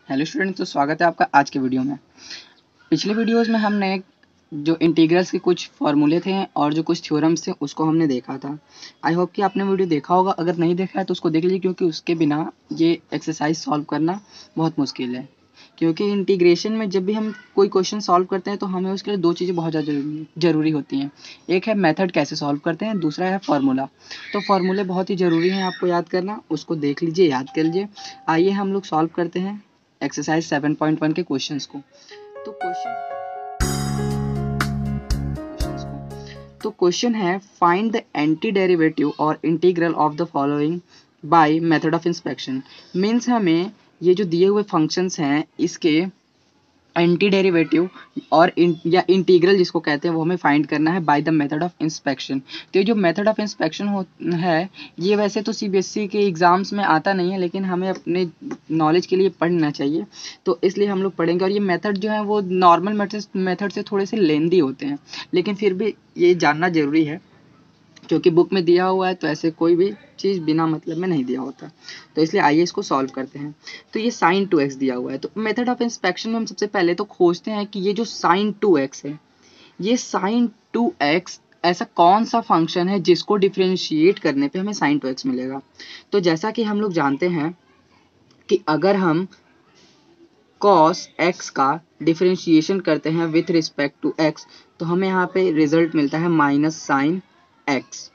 Hello student, तो स्वागत है आपका आज के वीडियो में। पिछले वीडियोस में हमने जो इंटीग्रल्स के कुछ फॉर्मूले थे और जो कुछ थ्योरम्स थे उसको हमने देखा था। आई होप कि आपने वीडियो देखा होगा। अगर नहीं देखा है तो उसको देख लीजिए, क्योंकि उसके बिना ये एक्सरसाइज सॉल्व करना बहुत मुश्किल है। क्योंकि इंटीग्रेशन में जब भी हम कोई क्वेश्चन सॉल्व करते हैं तो हमें उसके लिए दो चीज़ें बहुत ज़्यादा जरूरी होती हैं। एक है मेथड कैसे सॉल्व करते हैं, दूसरा है फार्मूला। तो फार्मूले बहुत ही ज़रूरी हैं आपको याद करना, उसको देख लीजिए, याद कर लीजिए। आइए हम लोग सॉल्व करते हैं एक्सरसाइज 7.1 के क्वेश्चंस को। तो क्वेश्चन है फाइंड द एंटी डेरिवेटिव और integral of the following by method of inspection. Means हमें ये जो दिए हुए फंक्शंस हैं इसके एंटी डेरिवेटिव और या इंटीग्रल जिसको कहते हैं वो हमें फाइंड करना है bye the method of inspection. तो ये जो मेथड ऑफ इंस्पेक्शन है ये वैसे तो सीबीएसई के एग्जाम्स में आता नहीं है, लेकिन हमें अपने नॉलेज के लिए पढ़ना चाहिए, तो इसलिए हम लोग पढ़ेंगे। और ये मेथड जो है वो नॉर्मल मेथड से थोड़े से लेंदी होते हैं, लेकिन फिर भी ये जानना जरूरी है क्योंकि बुक में दिया हुआ है, तो ऐसे कोई भी चीज़ बिना मतलब में नहीं दिया होता। तो इसलिए आइए इसको सॉल्व करते हैं। तो ये sin 2x दिया हुआ है, तो मेथड ऑफ इंस्पेक्शन में हम सबसे पहले तो खोजते हैं कि ये जो sin 2x है, ये sin 2x ऐसा कौन सा फंक्शन है जिसको डिफ्रेंशिएट करने पे हमें sin 2x मिलेगा। तो जैसा कि हम लोग जानते हैं कि अगर हम cos x का डिफ्रेंशिएशन करते हैं विथ रिस्पेक्ट टू x, तो हमें यहाँ पे रिजल्ट मिलता है माइनस साइन x।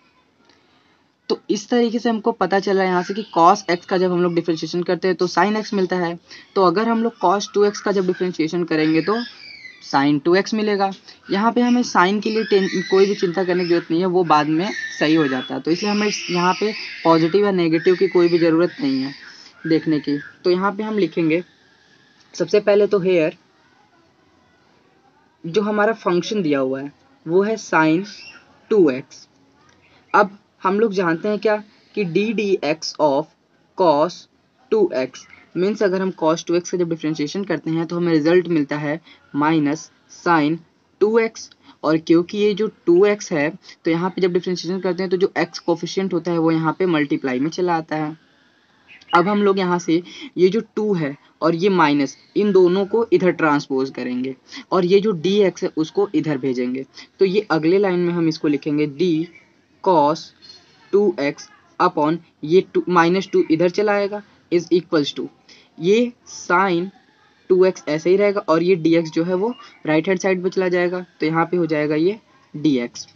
तो इस तरीके से हमको पता चला यहाँ से कि cos x का जब हम लोग डिफरेंशिएशन करते हैं तो sin x मिलता है। तो अगर हम लोग cos 2x का जब डिफरेंशिएशन करेंगे तो sin 2x मिलेगा। यहाँ पे हमें साइन के लिए कोई भी चिंता करने की जरूरत नहीं है, वो बाद में सही हो जाता है। तो इसलिए हमें यहाँ पे पॉजिटिव या नेगेटिव की कोई भी ज़रूरत नहीं है देखने की। तो यहाँ पे हम लिखेंगे सबसे पहले तो हेयर जो हमारा फंक्शन दिया हुआ है वो है sin 2x। अब हम लोग जानते हैं क्या कि D d x of cos 2x means अगर हम cos 2x का जब डिफ्रेंशिएशन करते हैं तो हमें रिजल्ट मिलता है माइनस साइन 2x। और क्योंकि ये जो 2x है तो यहाँ पे जब डिफ्रेंशिएशन करते हैं तो जो x कोफिशिएंट होता है वो यहाँ पे मल्टीप्लाई में चला आता है। अब हम लोग यहाँ से ये जो 2 है और ये माइनस, इन दोनों को इधर ट्रांसपोज करेंगे और ये जो dx है उसको इधर भेजेंगे। तो ये अगले लाइन में हम इसको लिखेंगे d cos 2x अपॉन ये माइनस 2 इधर चला आएगा इज इक्वल्स टू ये साइन 2x ऐसे ही रहेगा और ये dx जो है वो राइट हैंड साइड पे चला जाएगा, तो यहाँ पे हो जाएगा ये dx।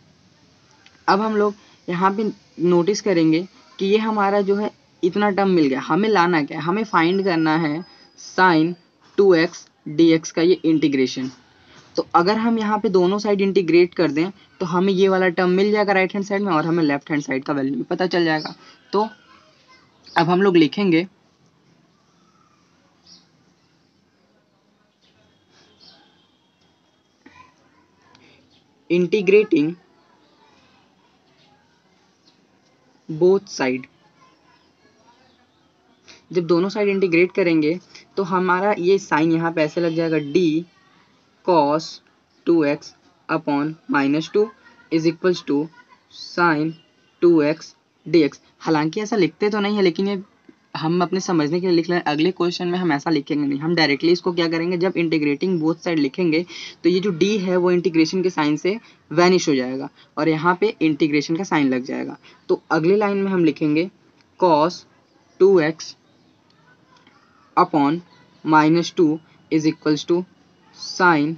अब हम लोग यहाँ पे नोटिस करेंगे कि ये हमारा जो है इतना टर्म मिल गया। हमें लाना क्या है, हमें फाइंड करना है साइन 2x dx का ये इंटीग्रेशन। तो अगर हम यहाँ पे दोनों साइड इंटीग्रेट कर दें तो हमें ये वाला टर्म मिल जाएगा राइट हैंड साइड में और हमें लेफ्ट हैंड साइड का वैल्यू भी पता चल जाएगा। तो अब हम लोग लिखेंगे इंटीग्रेटिंग बोथ साइड। जब दोनों साइड इंटीग्रेट करेंगे तो हमारा ये साइन यहाँ पे ऐसे लग जाएगा d cos 2x upon minus 2 is equals to sine 2x dx। हालांकि ऐसा लिखते तो नहीं है, लेकिन ये हम अपने समझने के लिए लिख रहे हैं। अगले क्वेश्चन में हम ऐसा लिखेंगे नहीं, हम डायरेक्टली इसको क्या करेंगे, जब इंटीग्रेटिंग बोथ साइड लिखेंगे तो ये जो d है वो इंटीग्रेशन के साइन से वैनिश हो जाएगा और यहाँ पे इंटीग्रेशन का साइन लग जाएगा। तो अगले लाइन में हम लिखेंगे cos 2x upon minus 2 is equals to sine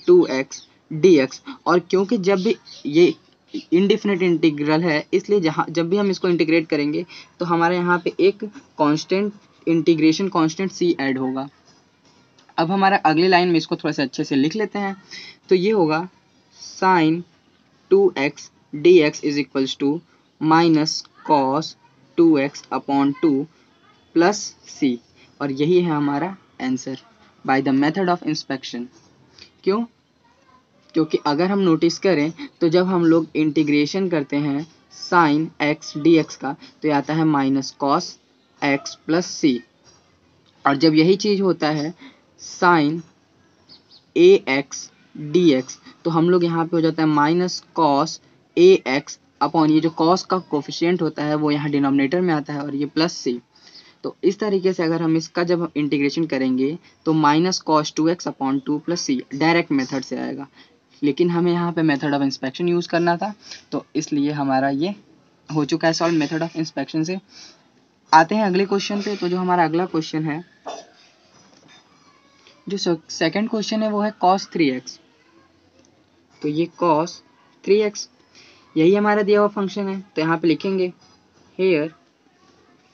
2x dx। और क्योंकि जब भी ये इनडिफिनिट इंटीग्रल है इसलिए जहाँ जब भी हम इसको इंटीग्रेट करेंगे तो हमारे यहाँ पे एक constant integration constant c add होगा। अब हमारा अगले लाइन में इसको थोड़ा सा अच्छे से लिख लेते हैं। तो ये होगा sine 2x dx is equals to minus cos 2x upon 2 plus c। और यही है हमारा answer by the method of inspection. क्यों? क्योंकि अगर हम नोटिस करें तो जब हम लोग इंटीग्रेशन करते हैं साइन x dx का तो ये आता है माइनस कॉस x प्लस सी। और जब यही चीज़ होता है साइन ax dx तो हम लोग यहाँ पे हो जाता है माइनस कॉस ax अपॉन ये जो कॉस का कोफिशिएंट होता है वो यहाँ डिनोमिनेटर में आता है और ये प्लस सी। तो इस तरीके से अगर हम इसका जब इंटीग्रेशन करेंगे तो minus cos 2x upon 2 plus c direct method से आएगा, लेकिन हमें यहाँ पे मेथड ऑफ इंस्पेक्शन यूज़ करना था, तो इसलिए हमारा ये हो चुका है सॉल्व मेथड ऑफ इंस्पेक्शन से। आते हैं अगले क्वेश्चन पे। तो जो हमारा अगला क्वेश्चन है, जो सेकंड क्वेश्चन है वो है cos 3x। तो ये cos 3x यही हमारा दिया हुआ फंक्शन है, तो यहाँ पे लिखेंगे here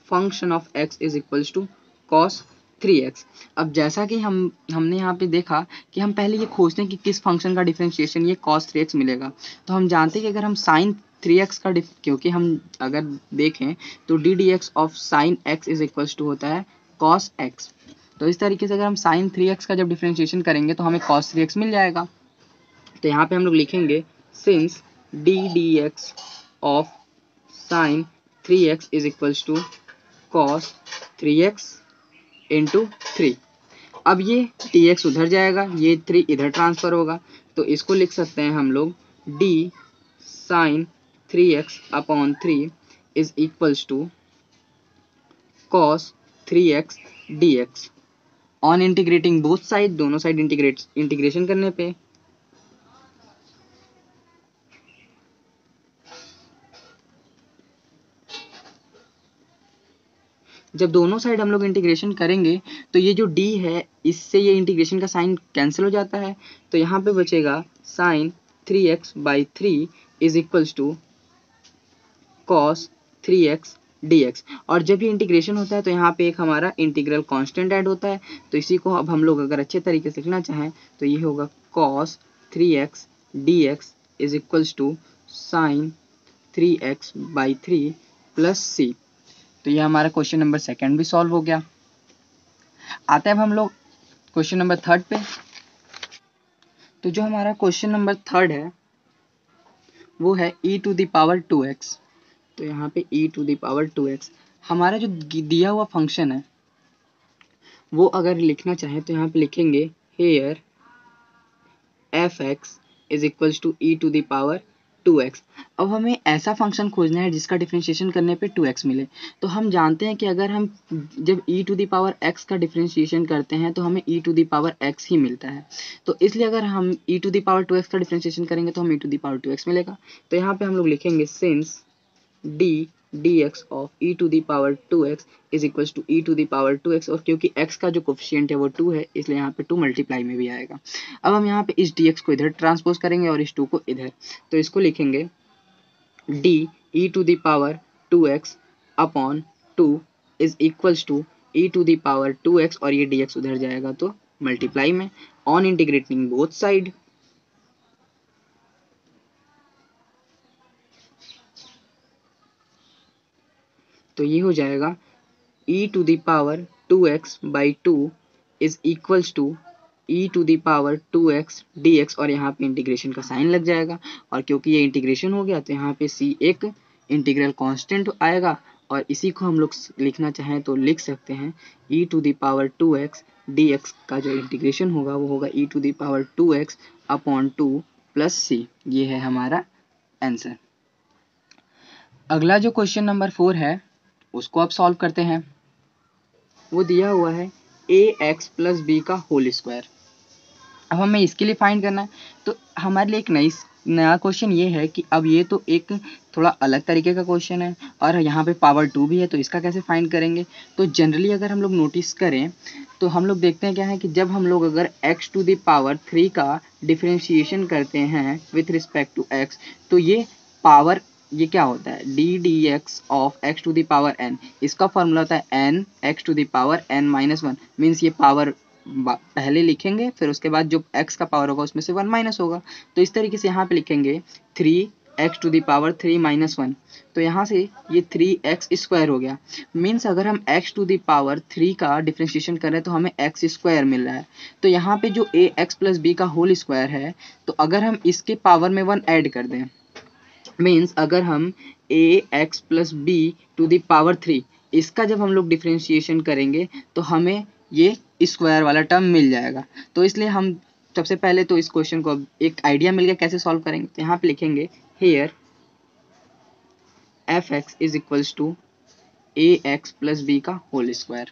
function of x is equals to cos 3x। अब जैसा कि हमने यहाँ पे देखा कि हम पहले ये खोजते हैं कि किस फंक्शन का डिफरेंशिएशन ये cos 3x मिलेगा, तो हम जानते हैं कि अगर हम sin 3x का क्योंकि हम अगर देखें तो d d x of sine x is equals to होता है cos x। तो इस तरीके से अगर हम sin 3x का जब डिफरेंशिएशन करेंगे तो हमें cos 3x मिल जाएगा। तो यहाँ पे हम लोग लिखेंगे since d d x of sine 3x is equals to cos 3x into 3। अब ये dx उधर जाएगा, ये 3 इधर ट्रांसफर होगा, तो इसको लिख सकते हैं हम लोग d sine 3x upon 3 is equals to cos 3x dx। On integrating both side, दोनों साइड इंटीग्रेशन करने पे जब दोनों साइड हम लोग इंटीग्रेशन करेंगे तो ये जो d है इससे ये इंटीग्रेशन का साइन कैंसिल हो जाता है, तो यहाँ पे बचेगा sine 3x/3 is equals to cos 3x dx। और जब ये इंटीग्रेशन होता है तो यहाँ पे एक हमारा इंटीग्रल कांस्टेंट ऐड होता है, तो इसी को अब हम लोग अगर अच्छे तरीके से लिखना चाहें तो ये होगा cos 3x dx is equals to sine 3x/3 plus c। तो ये हमारा क्वेश्चन नंबर सेकंड भी सॉल्व हो गया। आते हैं अब हम लोग क्वेश्चन नंबर थर्ड पे। तो जो हमारा क्वेश्चन नंबर थर्ड है वो है e to the power 2x। तो यहाँ पे e to the power 2x हमारा जो दिया हुआ फंक्शन है वो अगर लिखना चाहें तो यहाँ पे लिखेंगे here fx is equals to e to the power 2x। अब हमें ऐसा फंक्शन खोजना है जिसका डिफरेंशिएशन करने पे 2x मिले। तो हम जानते हैं कि अगर हम जब e to the power x का डिफरेंशिएशन करते हैं तो हमें e to the power x ही मिलता है, तो इसलिए अगर हम e to the power 2x का डिफरेंशिएशन करेंगे तो हमें e to the power 2x मिलेगा। तो यहाँ पे हम लोग लिखेंगे since d dx of e to the power 2x is equals to e to the power 2x, और क्योंकि x का जो कोफिशिएंट है वो 2 है इसलिए यहाँ पे 2 मल्टीप्लाई में भी आएगा। अब हम यहाँ पे इस dx को इधर ट्रांसपोज करेंगे और इस 2 को इधर, तो इसको लिखेंगे d e to the power 2x upon 2 is equals to e to the power 2x, और ये dx उधर जाएगा तो मल्टीप्लाई में। ऑन इंटीग्रेटिंग बोथ साइड तो ये हो जाएगा e to the power 2x/2 is equals to e to the power 2x dx, और यहाँ पे इंटीग्रेशन का साइन लग जाएगा, और क्योंकि ये इंटीग्रेशन हो गया तो यहाँ पे c एक इंटीग्रल कांस्टेंट आएगा, और इसी को हम लोग लिखना चाहें तो लिख सकते हैं e to the power 2x dx का जो इंटीग्रेशन होगा वो होगा e to the power 2x upon 2 plus c। ये है हमारा आंसर। अगला जो क्वेश्चन नंबर 4 है उसको अब सॉल्व करते हैं। वो दिया हुआ है ax प्लस बी का होल स्क्वायर। अब हमें इसके लिए फाइंड करना है, तो हमारे लिए एक नया क्वेश्चन ये है कि अब ये तो एक थोड़ा अलग तरीके का क्वेश्चन है और यहाँ पे पावर 2 भी है, तो इसका कैसे फाइंड करेंगे। तो जनरली अगर हम लोग नोटिस करें तो हम लोग देखते हैं क्या है कि जब हम लोग अगर x टू द पावर 3 का डिफरेंशिएशन करते हैं विथ रिस्पेक्ट टू x, तो ये पावर ये क्या होता है d d x of x to the power n। इसका फॉर्मूला होता है n x to the power n-1, means ये पावर पहले लिखेंगे फिर उसके बाद जो x का पावर होगा उसमें से 1 माइनस होगा। तो इस तरीके से यहाँ पे लिखेंगे 3x टू द पावर 3-1, तो यहाँ से ये 3x स्क्वायर हो गया। मीन्स अगर हम x टू द पावर 3 का डिफरेंशिएशन कर रहे हैं तो हमें x स्क्वायर मिल रहा है। तो यहाँ पे जो ax प्लस बी का होल स्क्वायर है, तो अगर हम इसके पावर में 1 ऐड कर दें, मीन्स अगर हम ax plus b to the power 3 इसका जब हम लोग डिफरेंशिएशन करेंगे तो हमें ये स्क्वायर वाला टर्म मिल जाएगा। तो इसलिए हम सबसे पहले तो इस क्वेश्चन को एक आइडिया मिल गया कैसे सॉल्व करेंगे। तो यहाँ पे लिखेंगे here f x is equals to a x plus b का होल स्क्वायर।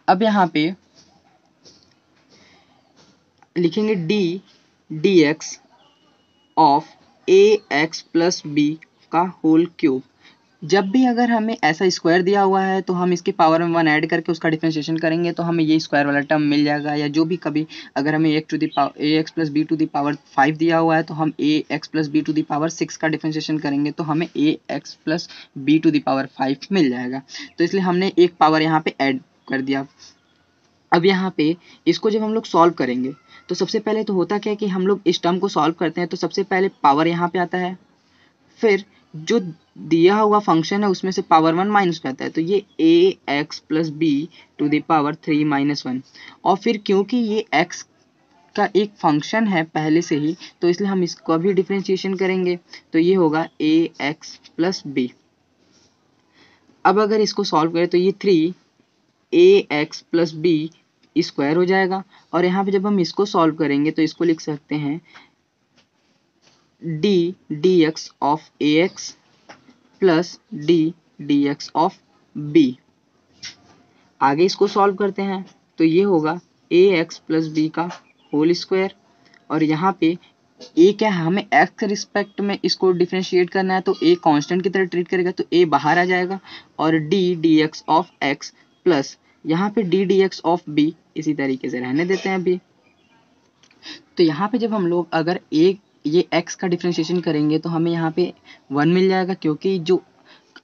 अब यहाँ पे लिखेंगे d x of a x plus b का होल क्यूब। जब भी अगर हमें ऐसा स्क्वायर दिया हुआ है तो हम इसके पावर में 1 ऐड करके उसका डिफरेंशिएशन करेंगे तो हमें ये स्क्वायर वाला टर्म मिल जाएगा। या जो भी कभी अगर हमें a x plus b to the power 5 दिया हुआ है तो हम a x plus b to the power 6 का डिफरेंशिएशन करेंगे तो हमें a x plus b to the power 5 मिल जाएगा। तो इसलिए हमने एक पावर यहाँ पे ऐड कर दिया। अब यहाँ पे इसको जब हम लोग सॉल्व करेंगे तो सबसे पहले तो होता क्या है कि हम लोग इस टर्म को सॉल्व करते हैं तो सबसे पहले पावर यहाँ पे आता है, फिर जो दिया हुआ फंक्शन है उसमें से पावर 1 माइनस करता है तो ये a x plus b to the power 3 minus 1। और फिर क्योंकि ये x का एक फंक्शन है पहले से ही तो इसलिए हम इसको भी डिफरेंशिएशन करेंगे तो ये होगा ए एक्स प्लस बी। अब अगर इसको सॉल्व करें तो ये 3 ए एक्स प्लस बी स्क्वायर हो जाएगा। और यहाँ पे जब हम इसको सॉल्व करेंगे तो इसको लिख सकते हैं d x of a x plus d x of b. आगे इसको सॉल्व करते हैं तो ये होगा ए एक्स प्लस बी का होल स्क्वायर। और यहाँ पे ए क्या है, हमें एक्स के रिस्पेक्ट में इसको डिफरेंशिएट करना है तो ए कांस्टेंट की तरह ट्रीट करेगा तो ए बाहर आ जाएगा और D x of x plus यहाँ पे डी एक्स ऑफ बी इसी तरीके से रहने देते हैं अभी। तो यहाँ पे जब हम लोग अगर ये x का डिफरेंशिएशन करेंगे तो हमें यहाँ पे 1 मिल जाएगा क्योंकि जो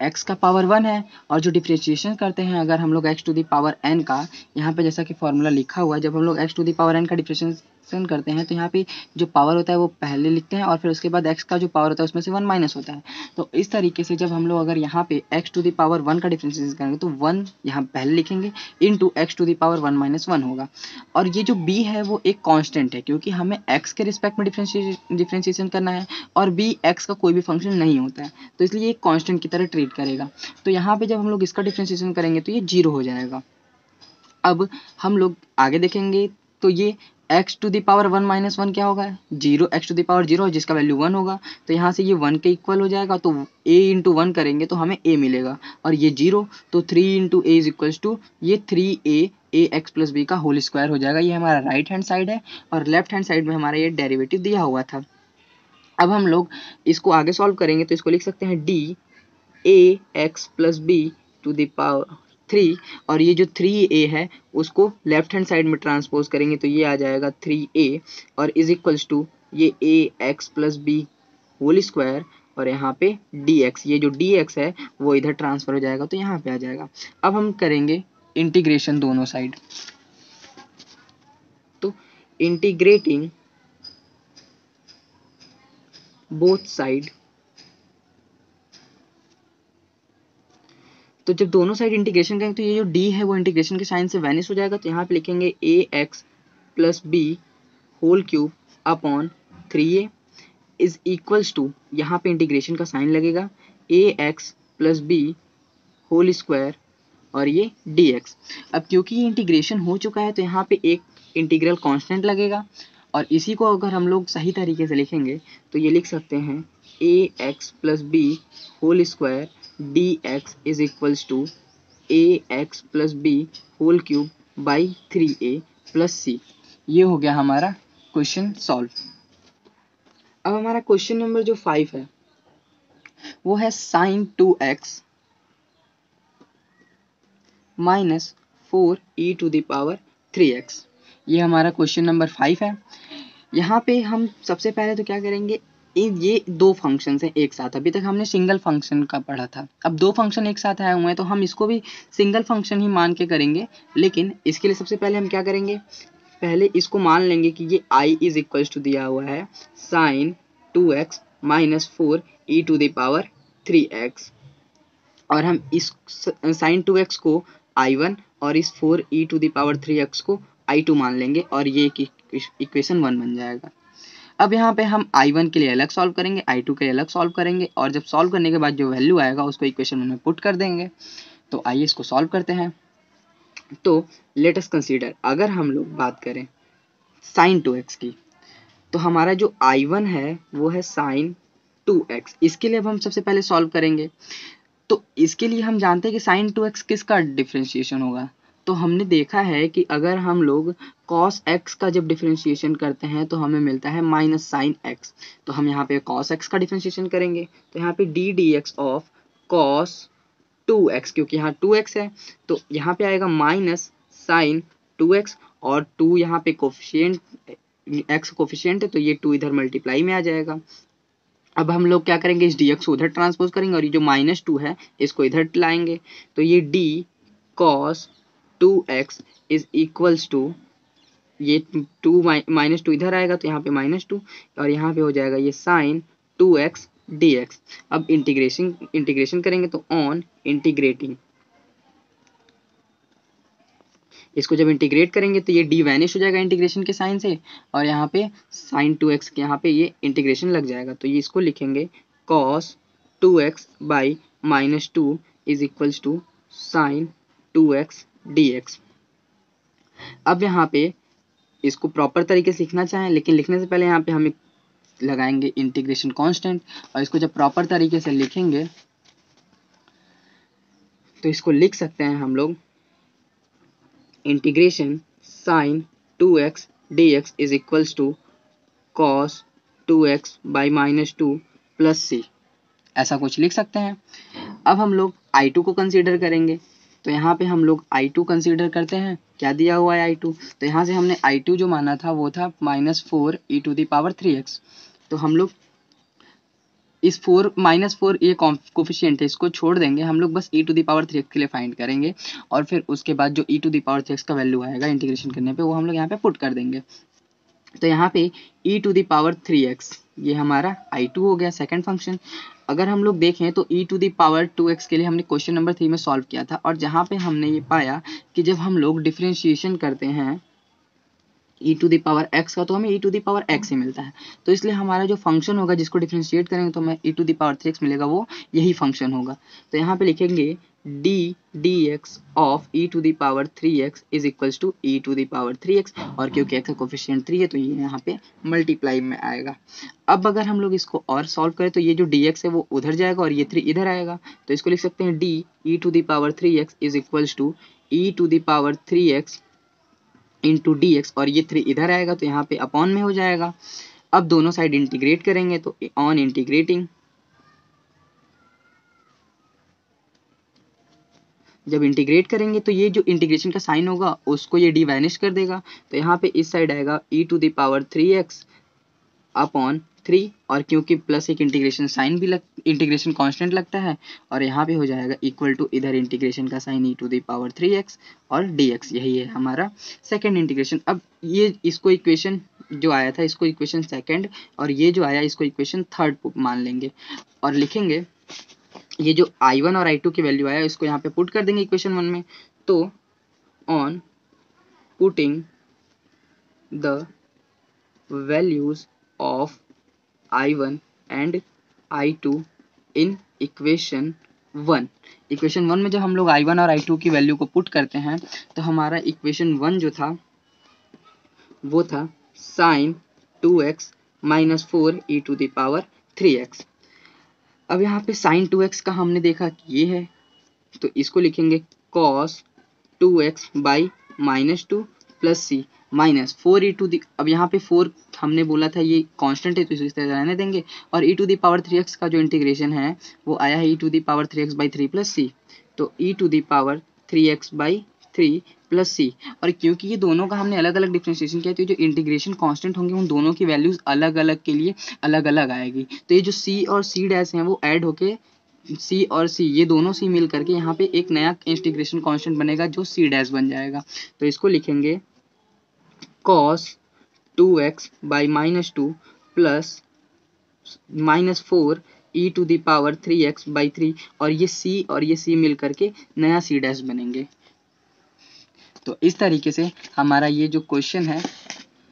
x का पावर 1 है और जो डिफरेंशिएशन करते हैं अगर हम लोग x to the power n का, यहाँ पे जैसा कि फॉर्मूला लिखा हुआ है जब हम लोग x to the power n का डिफरेंशिएशन करते हैं तो यहाँ पे जो पावर होता है वो पहले लिखते हैं और फिर उसके बाद x का जो पावर होता है उसमें से 1 माइनस होता है। तो इस तरीके से जब हम लोग अगर यहाँ पे x टू द पावर 1 का डिफरेंशिएशन करेंगे तो 1 यहाँ पहले लिखेंगे into x to the power 1 minus 1 होगा। और ये जो b है वो एक कांस्टेंट है क्योंकि हमें x के रिस्पेक्ट में डिफरेंशिएशन करना है और b x का कोई भी फंक्शन नहीं होता है तो इसलिए ये कांस्टेंट की तरह ट्रीट करेगा। तो यहाँ पे जब हम लोग इसका डिफरेंशिएशन करेंगे तो ये 0 हो जाएगा। अब हम लोग आगे देखेंगे तो ये x to the power 1 minus 1 क्या होगा, 0 x टू द पावर 0 जिसका वैल्यू 1 होगा तो यहाँ से ये 1 के इक्वल हो जाएगा तो a इंटू 1 करेंगे तो हमें a मिलेगा और ये 0 तो 3 into a is equals to ये 3a a x plus b का होल स्क्वायर हो जाएगा। ये हमारा राइट हैंड साइड है और लेफ्ट हैंड साइड में हमारा ये डेरिवेटिव दिया हुआ था। अब हम लोग इसको आगे सॉल्व करेंगे तो इसको लिख सकते हैं d a x plus b to the power 3 और ये जो 3a है उसको लेफ्ट हैंड साइड में ट्रांसपोज करेंगे तो ये आ जाएगा 3a और इज इक्वल्स टू ये a x plus b whole square और यहाँ पे dx, ये जो dx है वो इधर ट्रांसफर हो जाएगा तो यहाँ पे आ जाएगा। अब हम करेंगे इंटीग्रेशन दोनों साइड, तो इंटीग्रेटिंग बोथ साइड, तो जब दोनों साइड इंटीग्रेशन करेंगे तो ये जो d है वो इंटीग्रेशन के साइन से वैनिश हो जाएगा तो यहाँ पे लिखेंगे a x plus b whole cube upon 3a is equals to, यहाँ पे इंटीग्रेशन का साइन लगेगा a x plus b whole square और ये dx। अब क्योंकि ये इंटीग्रेशन हो चुका है तो यहाँ पे एक इंटीग्रल कांस्टेंट लगेगा और इसी को अगर हम लोग सही तरीके से लिखेंगे तो ये लिख सकते हैं a x plus b whole square d x is equals to a x plus b whole cube by 3a plus c. ये हो गया हमारा क्वेश्चन सॉल्व। अब हमारा क्वेश्चन नंबर जो 5 है वो है sine 2x minus 4e to the power 3x। ये हमारा क्वेश्चन नंबर 5 है। यहाँ पे हम सबसे पहले तो क्या करेंगे, ये दो फंक्शंस हैं एक साथ। अभी तक हमने सिंगल फंक्शन का पढ़ा था, अब दो फंक्शन एक साथ आए हुए हैं तो हम इसको भी सिंगल फंक्शन ही मान के करेंगे। लेकिन इसके लिए सबसे पहले हम क्या करेंगे, पहले इसको मान लेंगे कि ये i इज इक्वल्स टू दिया हुआ है sine 2x minus 4e to the power 3x और हम इस साइन 2x को i1 और इस 4e to the power 3x को i2 मान लेंगे और ये इक्वेशन 1 बन जाएगा। अब यहाँ पे हम i1 के लिए अलग सॉल्व करेंगे, i2 के लिए अलग सॉल्व करेंगे और जब सॉल्व करने के बाद जो वैल्यू आएगा उसको इक्वेशन 1 में पुट कर देंगे। तो आइए इसको सॉल्व करते हैं। तो लेट अस कंसीडर, अगर हम लोग बात करें साइन 2x की तो हमारा जो i1 है वो है साइन 2x। इसके लिए अब हम सबसे पहले सॉल्व करेंगे तो इसके लिए हम जानते हैं कि साइन 2x किसका डिफरेंशिएशन होगा। तो हमने देखा है कि अगर हम लोग cos x का जब डिफरेंशिएशन करते हैं तो हमें मिलता है माइनस साइन x। तो हम यहाँ पे cos x का डिफरेंशिएशन करेंगे तो यहाँ पे D d x of cos 2x, क्योंकि यहाँ 2x है तो यहाँ पे आएगा माइनस साइन 2x, और 2 यहाँ पे कोफिशिएंट, x कोफिशिएंट है तो ये 2 इधर मल्टीप्लाई में आ जाएगा। अब हम लोग क्या करेंगे, इस dx को उधर ट्रांसपोज करेंगे और ये जो माइनस 2 है इसको इधर लाएंगे तो ये d cos 2x is equals to, ये 2 माइनस 2 इधर आएगा तो यहाँ पे -2 और यहाँ पे हो जाएगा ये साइन 2x dx। अब इंटीग्रेशन करेंगे तो ऑन इंटीग्रेटिंग, इसको जब इंटीग्रेट करेंगे तो ये डी वैनिश हो जाएगा इंटीग्रेशन के साइन से, और यहाँ पे साइन 2x के यहाँ पे ये इंटीग्रेशन लग जाएगा तो ये इसको लिखेंगे cos 2x by -2 is equals to sine 2x dx। अब यहाँ पे इसको प्रॉपर तरीके से लिखना चाहें, लेकिन लिखने से पहले यहाँ पे हम लगाएंगे इंटीग्रेशन कांस्टेंट, और इसको जब प्रॉपर तरीके से लिखेंगे तो इसको लिख सकते हैं हम लोग integration sine 2x dx is equals to cos 2x by -2 plus c, ऐसा कुछ लिख सकते हैं। अब हम लोग I2 को कंसीडर करेंगे तो यहाँ पे हम लोग I2 कंसीडर करते हैं, क्या दिया हुआ है I2, तो यहाँ से हमने I2 जो माना था वो था -4 e⁻3x। तो हम लोग इस -4 ये कोफिशिएंट है इसको छोड़ देंगे, हम लोग बस e⁻3x के लिए फाइंड करेंगे और फिर उसके बाद जो e⁻3x का वैल्यू आएगा इंटीग्रेशन करने पे वो हम लोग यहाँ पे पुट कर देंगे। तो यहाँ पे e⁻3x ये हमारा I2 हो गया सेकंड फंक्शन। अगर हम लोग देखें तो e⁻2x के लिए हमने क्वेश्चन नंबर 3 में सॉल्व किया था, और जहाँ पे हमने ये पाया कि जब हम लोग डिफरेंशिएशन करते हैं e⁻x का तो हमें e⁻x ही मिलता है, तो इसलिए हमारा जो फंक्शन होगा जिसको डिफरेंशिएट करेंगे तो हमें e⁻3x मिलेगा, वो यही फंक्शन होगा। तो यहाँ पे लिखेंगे d dx of e⁻3x is equals to e⁻3x, और क्योंकि x का कोफिशिएंट 3 है तो ये यहाँ पे मल्टीप्लाई में आएगा। अब अगर हम लोग इसको और सॉल्व करें तो ये जो dx है वो उधर जाएगा और ये 3 इधर आएगा, तो इसको लिख सकते हैं d e⁻3x is equals to e⁻3x into d x, और ये 3 इधर आएगा तो यहाँ पे अपॉन में हो जाएगा। अब दोनों साइड इंटीग्रेट करेंगे तो ऑन इंटीग्रेटिंग, जब इंटीग्रेट करेंगे तो ये जो इंटीग्रेशन का साइन होगा उसको ये डी वैनिश कर देगा, तो यहाँ पे इस साइड आएगा e⁻3x अपॉन 3, और क्योंकि प्लस एक इंटीग्रेशन साइन भी इंटीग्रेशन कांस्टेंट लगता है, और यहाँ पे हो जाएगा इक्वल टू इधर इंटीग्रेशन का साइन e⁻3x और dx, यही है हमारा सेकंड इंटीग्रेशन। अब ये इसको इक्वेशन जो आया था इसको इक्वेशन सेकंड, और ये जो आया इसको इक्वेशन थर्ड मान लेंगे और लिखेंगे ये जो I1 और I2 की वैल्यू आया इसको यहाँ पे पुट कर देंगे इक्वेशन 1 में। तो on putting the values of I1 and I2 in equation 1, equation 1 में जब हम लोग I1 और I2 की वैल्यू को पुट करते हैं तो हमारा इक्वेशन 1 जो था वो था साइन 2x -4 e⁻3x। अब यहाँ पे साइन 2x का हमने देखा कि ये है, तो इसको लिखेंगे cos 2x by -2 plus c -4 अब यहाँ पे 4 हमने बोला था ये कांस्टेंट है तो इस तरह रहने देंगे, और e⁻3x का जो इंटीग्रेशन है वो आया है e⁻3x बाई 3 प्लस c, तो e⁻3x बाई 3 प्लस सी, और क्योंकि ये दोनों का हमने अलग अलग डिफरेंशिएशन किया तो जो इंटीग्रेशन कांस्टेंट होंगे उन दोनों की वैल्यूज अलग अलग के लिए अलग अलग आएगी, तो ये जो सी और सी डैश हैं वो ऐड होके सी और सी ये दोनों सी मिल करके यहाँ पे एक नया इंटीग्रेशन कांस्टेंट बनेगा जो सी डैश बन जाएगा। तो इसको लिखेंगे cos 2x by -2 plus -4 e⁻3x by 3, और ये सी मिल करके नया सी डैश बनेंगे। तो इस तरीके से हमारा ये जो क्वेश्चन है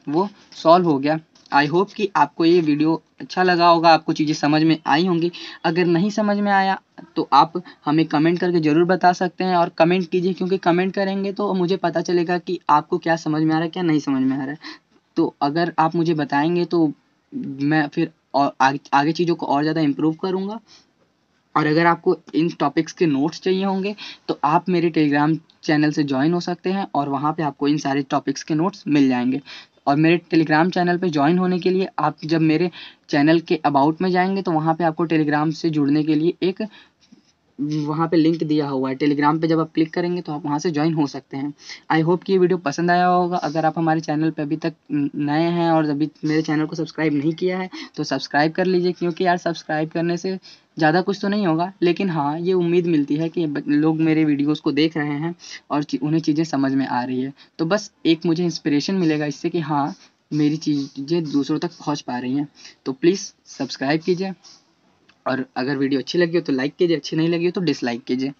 वो सॉल्व हो गया। आई होप कि आपको ये वीडियो अच्छा लगा होगा, आपको चीज़ें समझ में आई होंगी। अगर नहीं समझ में आया तो आप हमें कमेंट करके ज़रूर बता सकते हैं, और कमेंट कीजिए क्योंकि कमेंट करेंगे तो मुझे पता चलेगा कि आपको क्या समझ में आ रहा है क्या नहीं समझ में आ रहा है। तो अगर आप मुझे बताएंगे तो मैं फिर और आगे चीज़ों को और ज़्यादा इम्प्रूव करूँगा। और अगर आपको इन टॉपिक्स के नोट्स चाहिए होंगे तो आप मेरे टेलीग्राम चैनल से ज्वाइन हो सकते हैं और वहाँ पे आपको इन सारे टॉपिक्स के नोट्स मिल जाएंगे। और मेरे टेलीग्राम चैनल पे ज्वाइन होने के लिए आप जब मेरे चैनल के अबाउट में जाएंगे तो वहाँ पे आपको टेलीग्राम से जुड़ने के लिए एक वहाँ पे लिंक दिया हुआ है टेलीग्राम पे, जब आप क्लिक करेंगे तो आप वहाँ से ज्वाइन हो सकते हैं। आई होप कि ये वीडियो पसंद आया होगा। अगर आप हमारे चैनल पे अभी तक नए हैं और अभी मेरे चैनल को सब्सक्राइब नहीं किया है तो सब्सक्राइब कर लीजिए, क्योंकि यार सब्सक्राइब करने से ज़्यादा कुछ तो नहीं होगा, लेकिन हाँ ये उम्मीद मिलती है कि लोग मेरे वीडियोज़ को देख रहे हैं और उन्हें चीज़ें समझ में आ रही है। तो बस एक मुझे इंस्पिरेशन मिलेगा इससे कि हाँ मेरी चीज़ें दूसरों तक पहुँच पा रही हैं। तो प्लीज़ सब्सक्राइब कीजिए और अगर वीडियो अच्छी लगी हो तो लाइक कीजिए, अच्छी नहीं लगी हो तो डिसलाइक कीजिए।